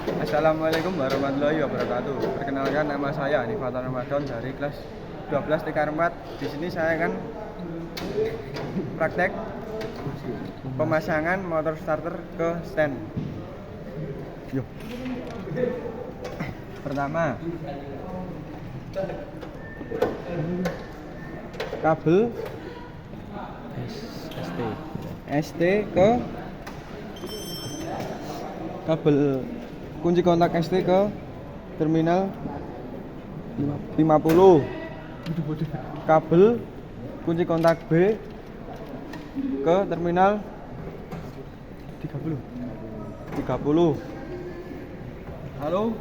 Assalamualaikum warahmatullahi wabarakatuh. Perkenalkan, nama saya Anifatan Ramadan dari kelas 12 TK4. Di sini saya akan praktek pemasangan motor starter ke stand. Yuk. Pertama, kabel ST ke kabel kunci kontak ST ke terminal 50. Kabel kunci kontak B ke terminal 30. Halo.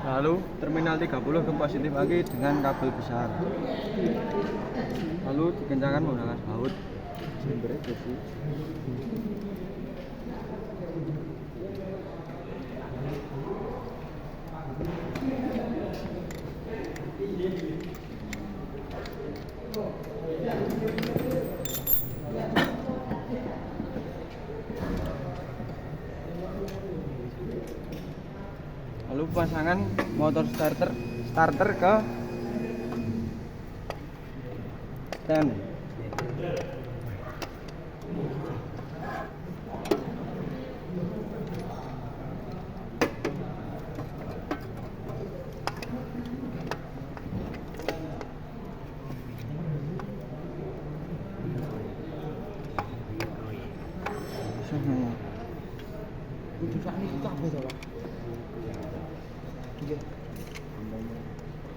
Lalu terminal 30 ke positif lagi dengan kabel besar. Lalu dikencangkan menggunakan baut. Lalu pasangan motor starter ke stand.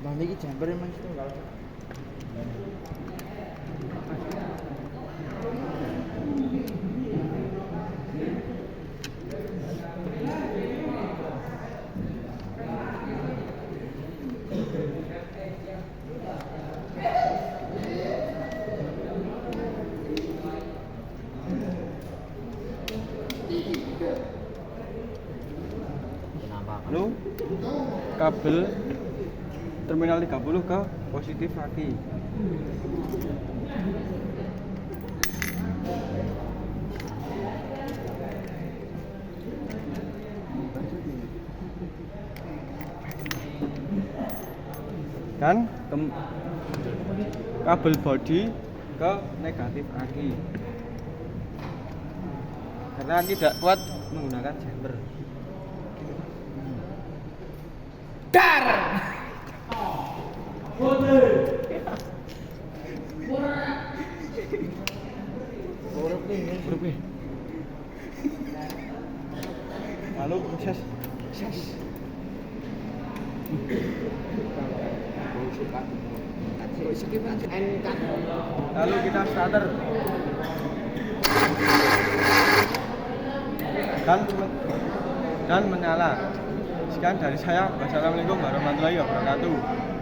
Bang iki jumper emang itu enggak. Lalu kabel terminal 30 ke positif lagi. Dan kabel body ke negatif lagi. Karena tidak kuat menggunakan jumper. Dar. Lalu proses lalu kita starter dan menyala. Sekian dari saya. Wassalamualaikum warahmatullahi wabarakatuh.